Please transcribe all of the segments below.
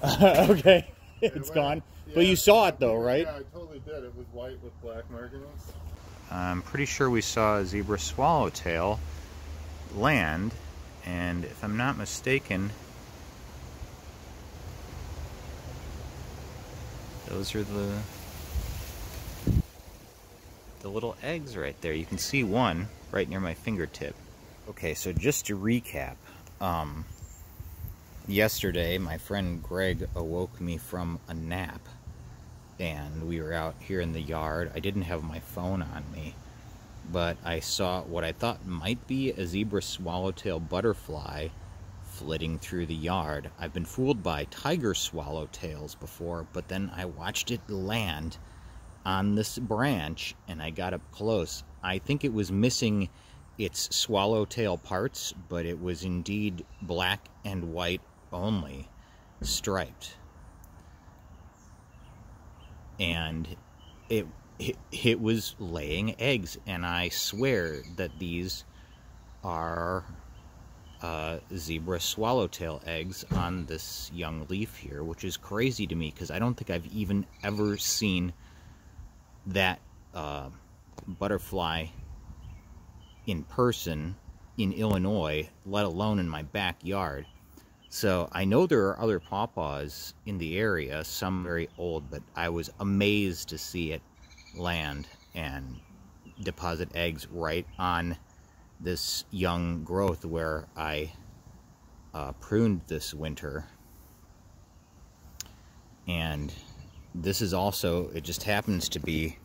Okay, it's gone. Yeah, but you saw it though, right? Yeah, I totally did. It was white with black markings. I'm pretty sure we saw a zebra swallowtail land, and if I'm not mistaken, those are the little eggs right there. You can see one right near my fingertip. Okay, so just to recap, yesterday my friend Greg awoke me from a nap, and we were out here in the yard. I didn't have my phone on me, but I saw what I thought might be a zebra swallowtail butterfly flitting through the yard. I've been fooled by tiger swallowtails before, but then I watched it land on this branch and I got up close. I think it was missing its swallowtail parts, but it was indeed black and white only, striped. And it was laying eggs, and I swear that these are zebra swallowtail eggs on this young leaf here, which is crazy to me because I don't think I've even ever seen that butterfly in person in Illinois, let alone in my backyard. So I know there are other pawpaws in the area, some very old, but I was amazed to see it land and deposit eggs right on this young growth where I pruned this winter. And this is also, it just happens to be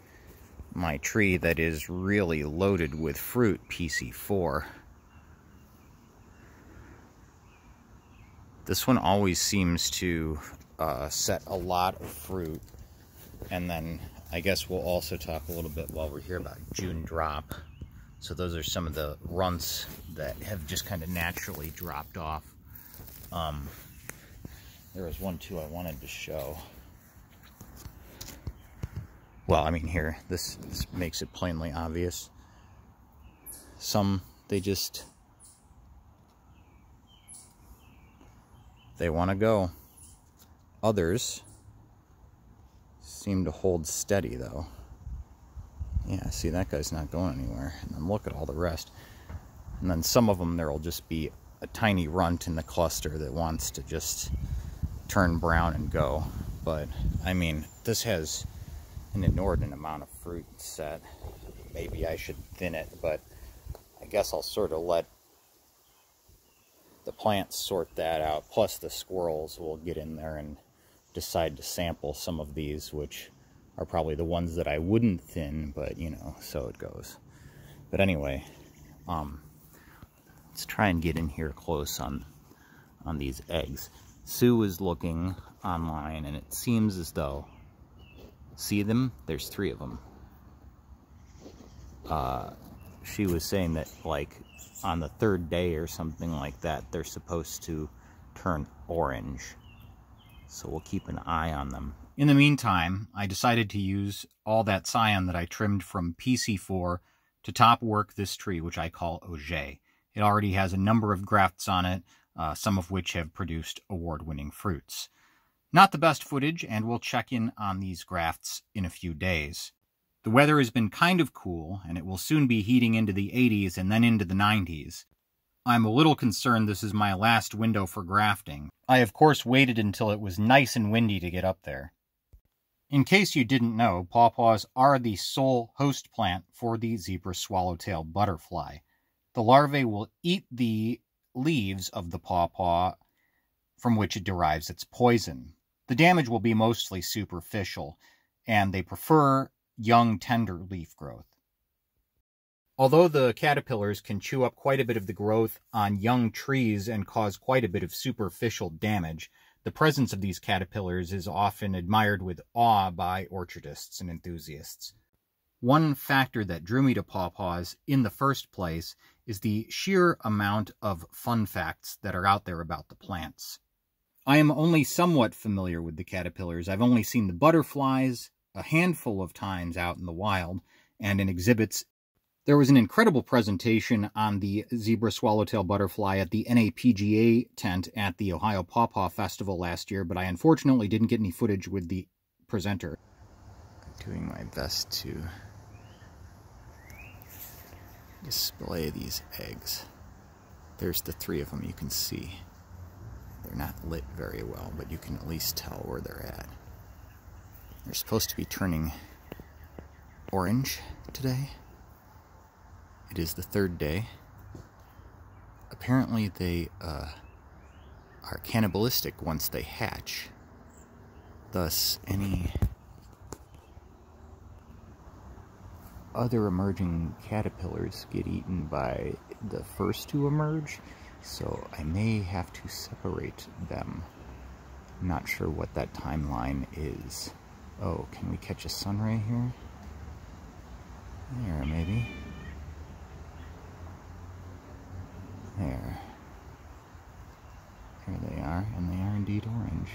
my tree that is really loaded with fruit, PC4. This one always seems to set a lot of fruit. And then I guess we'll also talk a little bit while we're here about June drop. So those are some of the runts that have just kind of naturally dropped off. There was one too I wanted to show. Well, I mean here, this makes it plainly obvious. Some, they want to go. Others seem to hold steady though. Yeah, see, that guy's not going anywhere. And then look at all the rest. And then some of them, there'll just be a tiny runt in the cluster that wants to just turn brown and go. But, I mean, this has an inordinate amount of fruit set. Maybe I should thin it, but I guess I'll sort of let the plants sort that out. Plus the squirrels will get in there and decide to sample some of these, which are probably the ones that I wouldn't thin, but you know, so it goes. But anyway, let's try and get in here close on these eggs. Sue is looking online, and it seems as though, see them? There's 3 of them. She was saying that, like, on the 3rd day or something like that, they're supposed to turn orange. So we'll keep an eye on them. In the meantime, I decided to use all that scion that I trimmed from PC4 to top work this tree, which I call Auger. It already has a number of grafts on it, some of which have produced award-winning fruits. Not the best footage, and we'll check in on these grafts in a few days. The weather has been kind of cool, and it will soon be heating into the 80s and then into the 90s. I'm a little concerned this is my last window for grafting. I, of course, waited until it was nice and windy to get up there. In case you didn't know, pawpaws are the sole host plant for the zebra swallowtail butterfly. The larvae will eat the leaves of the pawpaw from which it derives its poison. The damage will be mostly superficial, and they prefer young, tender leaf growth. Although the caterpillars can chew up quite a bit of the growth on young trees and cause quite a bit of superficial damage, the presence of these caterpillars is often admired with awe by orchardists and enthusiasts. One factor that drew me to pawpaws in the first place is the sheer amount of fun facts that are out there about the plants. I am only somewhat familiar with the caterpillars. I've only seen the butterflies a handful of times out in the wild and in exhibits There was an incredible presentation on the zebra swallowtail butterfly at the NAPGA tent at the Ohio Pawpaw Festival last year, but I unfortunately didn't get any footage with the presenter. I'm doing my best to display these eggs. There's the 3 of them you can see. They're not lit very well, but you can at least tell where they're at. They're supposed to be turning orange today. It is the 3rd day. Apparently they are cannibalistic once they hatch. Thus, any other emerging caterpillars get eaten by the first to emerge, so I may have to separate them. I'm not sure what that timeline is. Oh, can we catch a sunray here? There, maybe. There. There they are, and they are indeed orange.